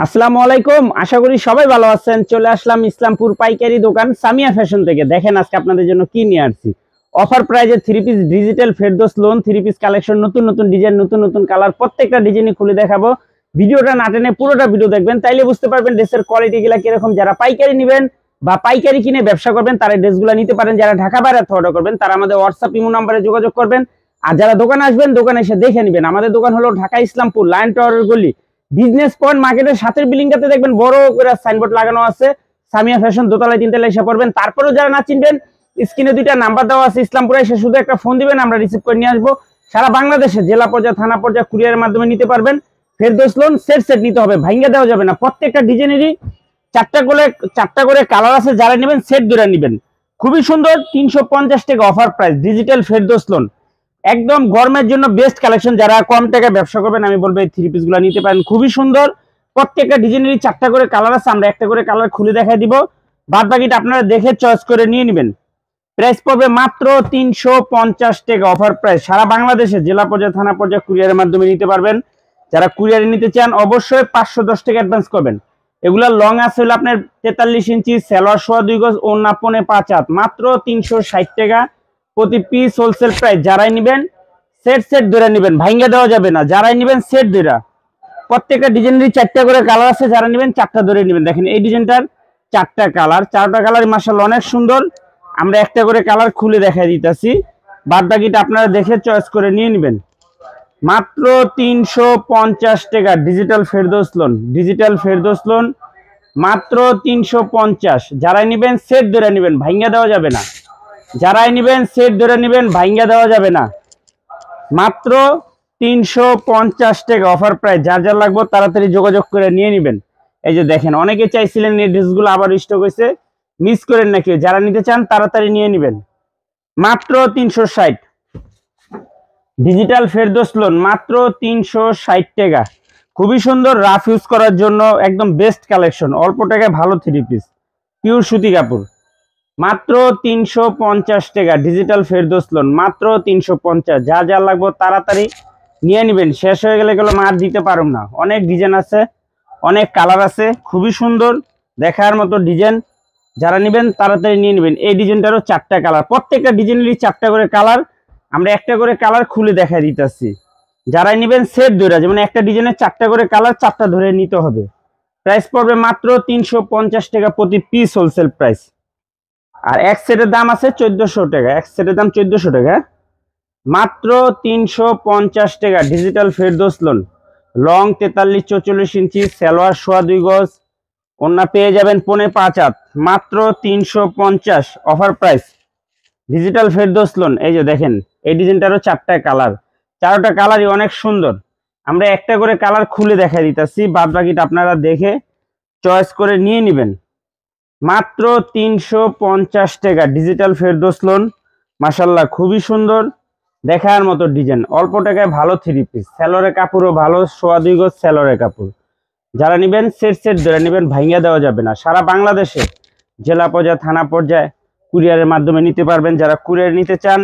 আসসালামু আলাইকুম। আশা করি সবাই ভালো আছেন। চলে আসলাম ইসলামপুর পাইকারি দোকান সামিয়া ফ্যাশন থেকে। দেখেন আজকে আপনাদের জন্য কি নিয়ে আসছি। অফার প্রাইজে three piece digital Ferdous loan three piece collection, নতুন নতুন ডিজাইন, নতুন নতুন কালার, প্রত্যেকটা ডিজাইনই খুলে দেখাবো। ভিডিওটা না টেনে পুরোটা ভিডিও দেখবেন, তাইলে বুঝতে পারবেন ড্রেসের কোয়ালিটি গুলা কিরকম। যারা পাইকারি নেবেন বা পাইকারি কিনে ব্যবসা করবেন তারা ড্রেসগুলো নিতে পারেন। যারা ঢাকা বাইরে অর্ডার করবেন তারা আমাদের হোয়াটসঅ্যাপ ইমো নাম্বারে যোগাযোগ করবেন। আর যারা দোকানে আসবেন দোকানে এসে দেখে নেবেন। আমাদের দোকান হলো ঢাকা ইসলামপুর লায়ন টাওয়ারের গলি, বিজনেস পয়েন্ট মার্কেটের সাথের বিল্ডিংটাতে দেখবেন বড় করে সাইনবোর্ড লাগানো আছে সামিয়া ফ্যাশন, দোতলায় তিনতলায় এসে পড়বেন। তারপরেও যারা না চিনবেন স্ক্রিনে দুইটা নাম্বার দেওয়া আছে, ইসলামপুরে এসে শুধু একটা ফোন দিবেন, আমরা রিসিভ করে নিয়ে আসবো। সারা বাংলাদেশে জেলা পর্যায়ে, থানা পর্যায়ে কুরিয়ারের মাধ্যমে নিতে পারবেন। ফেরদৌস লোন সেট সেট নিতে হবে, ভাঙ্গা দেওয়া যাবে না। প্রত্যেকটা ডিজাইনেরই চারটা করে কালার আছে। যারা নেবেন সেট ধরে নেবেন। খুবই সুন্দর, 350 টাকা offer price digital Ferdous loan, একদম গরমের জন্য বেস্ট কালেকশন। যারা কম টাকায় ব্যবসা করবেন আমি বলবো এই থ্রি পিস গুলো নিতে পারেন। খুবই সুন্দর, প্রত্যেকটা ডিজাইনেরই চারটা করে কালার আছে। আমরা একটা করে কালার খুলে দেখাই দিব, বাদ বাকিটা আপনারা দেখে চয়েস করে নিয়ে নেবেন। প্রাইস পড়বে মাত্র 350 টাকা অফার প্রাইস। সারা বাংলাদেশে জেলা পর্যায়ে, থানা পর্যায়ে কুরিয়ারের মাধ্যমে নিতে পারবেন। যারা কুরিয়ারে নিতে চান অবশ্যই 510 টাকা অ্যাডভান্স করবেন। এগুলা লং আছে হলো আপনার 43 ইঞ্চি, সালোয়ার সোয়া 2 গজ, ওড়না পনে 5 হাত, মাত্র 360 টাকা প্রতি পিস হোলসেল প্রাইস। যারাই নেবেন সেট সেট ধরে নেবেন, ভাঙ্গা দেওয়া যাবে না। যারাই নেবেন সেট ধরে, প্রত্যেকটা ডিজাইনেরই চারটা করে কালার আছে। যারা নেবেন চারটা ধরে নেবেন। দেখেন এই ডিজাইনটার চারটা কালার, চারটা কালার মাশাআল্লাহ অনেক সুন্দর। আমরা একটা করে কালার খুলে দেখাই দিতেছি, বাদ বাকিটা আপনারা দেখে চয়েস করে নিয়ে নেবেন। মাত্র 350 টাকা digital Ferdous loan, digital Ferdous loan মাত্র 350। যারাই নেবেন সেট ধরে নেবেন, ভাঙ্গা দেওয়া যাবে না। যারাই নেবেন সেট ধরে নেবেন, ভাঙ্গা দেওয়া যাবে না। মাত্র 350 টাকা অফার প্রাইস। যার যার লাগবে তাড়াতাড়ি যোগাযোগ করে নিয়ে নেবেন। এই যে দেখেন অনেকে চাইছিলেন এই ড্রেসগুলো, আবার স্টক হয়েছে, মিস করেন নাকি। যারা নিতে চান তাড়াতাড়ি নিয়ে নেবেন। মাত্র 360 ডিজিটাল ফেরদৌস লোন, মাত্র 360 টাকা। খুবই সুন্দর, রাফ ইউজ করার জন্য একদম বেস্ট কালেকশন। অল্প টাকায় ভালো থ্রি পিস, পিওর সুতি কাপড়। মাত্র 350 টাকা ডিজিটাল ফেরদৌস লোন, মাত্র 350। যা যা লাগবে তাড়াতাড়ি নিয়ে নেবেন, শেষ হয়ে গেলে এগুলো মার দিতে পারব না। অনেক ডিজাইন আছে, অনেক কালার আছে, খুবই সুন্দর দেখার মতো ডিজাইন। যারা নেবেন তাড়াতাড়ি নিয়ে নেবেন। এই ডিজাইনটারও চারটা কালার, প্রত্যেকটা ডিজাইনেরই চারটা করে কালার। আমরা একটা করে কালার খুলে দেখাই দিতেছি। যারাই নেবেন সেট ধরে, যেমন একটা ডিজাইনের চারটা করে কালার, চারটা ধরে নিতে হবে। প্রাইস পড়বে মাত্র 350 টাকা প্রতি পিস হোলসেল প্রাইস। আর এক সেটের দাম আছে 1400 টাকা, এক সেটের দাম 1400 টাকা। মাত্র 350 টাকা ডিজিটাল ফেরদৌস লোন, লং 43-44 ইঞ্চি, সালোয়ার সোয়া 2 গজ, ওড়না পেয়ে যাবেন পনে 5 হাত, মাত্র 350 offer price digital Ferdous loan. এই যে দেখেন এই ডিজাইনটারও চারটা কালার, চারটা কালারই অনেক সুন্দর। আমরা একটা করে কালার খুলে দেখা দিতেছি, বাদ বাকিটা আপনারা দেখে চয়েস করে নিয়ে নেবেন। মাত্র 350 টাকা ডিজিটাল ফেরদৌস লোন, মাশাআল্লাহ খুবই সুন্দর দেখার মতো ডিজাইন। অল্প টাকায় ভালো থ্রি পিস, সালোয়ারের কাপড়ও ভালো, সোয়া 2 গজ সালোয়ারের কাপড়। যারা নেবেন সেট সেট ধরে নেবেন, ভাঙ্গা দেওয়া যাবে না। সারা বাংলাদেশে জেলা পর্যায়ে, থানা পর্যায়ে কুরিয়ারের মাধ্যমে নিতে পারবেন। যারা কুরিয়ার নিতে চান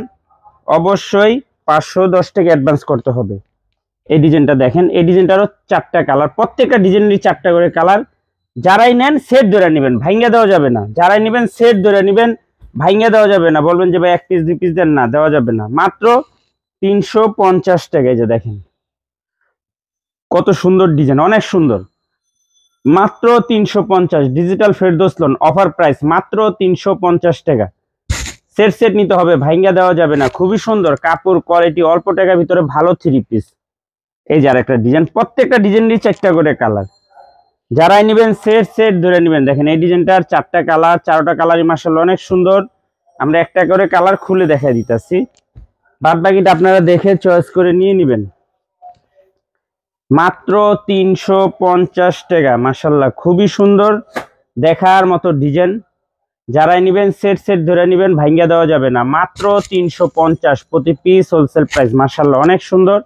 অবশ্যই 510 টাকা অ্যাডভান্স করতে হবে। এই ডিজাইনটা দেখেন, এই ডিজাইনটারও চারটা কালার, প্রত্যেকটা ডিজাইনেরই চারটা করে কালার। যারাই নেন সেট ধরে নেবেন, ভাঙ্গা দেওয়া যাবে না। যারাই নেবেন সেট ধরে নেবেন, ভাঙ্গা দেওয়া যাবে না। বলবেন যে ভাই এক পিস 2 পিস দেন, না দেওয়া যাবে না। মাত্র 350 টাকা। এই যে দেখেন কত সুন্দর ডিজাইন, অনেক সুন্দর। মাত্র 350 digital Ferdous loan offer price, মাত্র 350 টাকা। সেট সেট নিতে হবে, ভাঙ্গা দেওয়া যাবে না। খুবই সুন্দর কাপড় কোয়ালিটি, অল্প টাকার ভিতরে ভালো থ্রি পিস। এই যে আরেকটা ডিজাইন, প্রত্যেকটা ডিজাইনেরই চারটা করে কালার। যারাই নেবেন সেট সেট ধরে নেবেন। দেখেন এই ডিজাইনটার চারটা কালার, চারটা কালারই মাশাআল্লাহ অনেক সুন্দর। আমরা একটা করে কালার খুলে দেখাই দিতেছি, বাদ বাকিটা আপনারা দেখে চয়েস করে নিয়ে নেবেন। মাত্র 350 টাকা, মাশাআল্লাহ খুবই সুন্দর দেখার মতো ডিজাইন। যারাই নেবেন সেট সেট ধরে নেবেন, ভাঙ্গা দেওয়া যাবে না। মাত্র 350 প্রতি পিস হোলসেল প্রাইস। মাশাআল্লাহ অনেক সুন্দর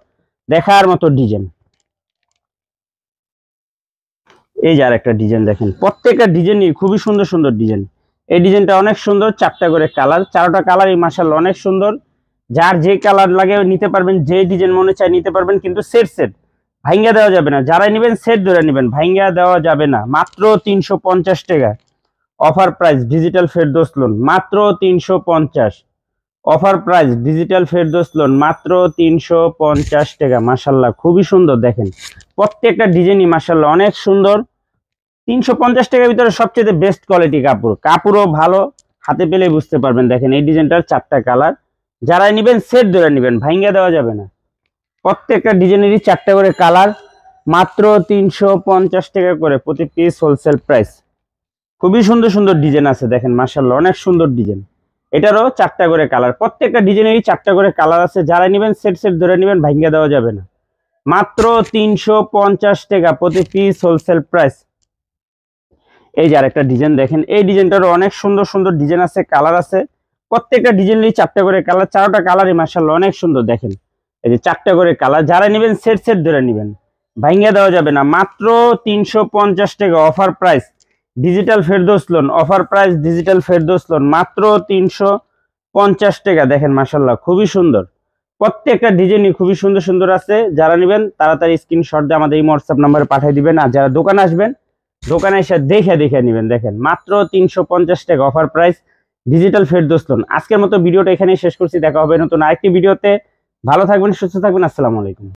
দেখার মতো ডিজাইন। এই যে আরেকটা ডিজাইন দেখেন, প্রত্যেকটা ডিজাইনই খুবই সুন্দর সুন্দর ডিজাইন। এই ডিজাইনটা অনেক সুন্দর, চারটা করে কালার, চারটা কালারই মাশাআল্লাহ অনেক সুন্দর। যার যে কালার লাগে নিতে পারবেন, যে ডিজাইন মনে চায় নিতে পারবেন, কিন্তু সেট সেট ভাঙ্গা দেওয়া যাবে না, যারাই নেবেন সেট ধরে নেবেন, ভাঙ্গা দেওয়া যাবে না। মাত্র 350 টাকা offer price digital Ferdous loan, মাত্র 350। Offer price digital Ferdous loan মাত্র 350 টাকা। মাশাল্লাহ খুবই সুন্দর, দেখেন প্রত্যেকটা ডিজাইনই মাশাল্লাহ অনেক সুন্দর। 350 টাকার ভিতরে সবচেয়ে বেস্ট কোয়ালিটি কাপড়, কাপড়ও ভালো, হাতে পেলে বুঝতে পারবেন। দেখেন এই ডিজাইনটার 4টা কালার, যারাই নেবেন সেট ধরে নেবেন, ভাঙ্গা দেওয়া যাবে না। প্রত্যেকটা ডিজাইনেরই 4টা করে কালার, মাত্র 350 টাকা করে প্রতি পিস হোলসেল প্রাইস। খুবই সুন্দর সুন্দর ডিজাইন আছে, দেখেন মাশাল্লাহ অনেক সুন্দর ডিজাইন। এটারও 4টা করে কালার, প্রত্যেকটা ডিজাইনেরই 4টা করে কালার আছে, যারা নেবেন সেট সেট ধরে নেবেন, ভাঙ্গা দেওয়া যাবে না। মাত্র 350 টাকা প্রতি পিস হোলসেল প্রাইস। এই যে আরেকটা ডিজাইন দেখেন, এই ডিজাইনটারও অনেক সুন্দর সুন্দর ডিজাইন আছে, কালার আছে। প্রত্যেকটা ডিজাইনেরই 4টা করে কালার, 4টা কালারই মাশাআল্লাহ অনেক সুন্দর। দেখেন এই যে 4টা করে কালার, যারা নেবেন সেট সেট ধরে নেবেন, ভাঙ্গা দেওয়া যাবে না। মাত্র 350 টাকা offer price digital Ferdous loan, offer price digital Ferdous loan মাত্র 350 টাকা। দেখেন মাশাআল্লাহ খুবই সুন্দর, প্রত্যেকটা ডিজাইনই খুবই সুন্দর সুন্দর আছে। যারা নেবেন তাড়াতাড়ি স্ক্রিনশট দিয়ে আমাদের এই হোয়াটসঅ্যাপ নাম্বারে পাঠিয়ে দিবেন, আর যারা দোকানে আসবেন দোকানে এসে দেখে দেখে নেবেন। দেখেন মাত্র 350 টাকা offer price digital Ferdous loan. আজকের মতো ভিডিওটা এখানেই শেষ করছি, দেখা হবে নতুন আরেকটি ভিডিওতে। ভালো থাকবেন, সুস্থ থাকবেন, আসসালামু আলাইকুম।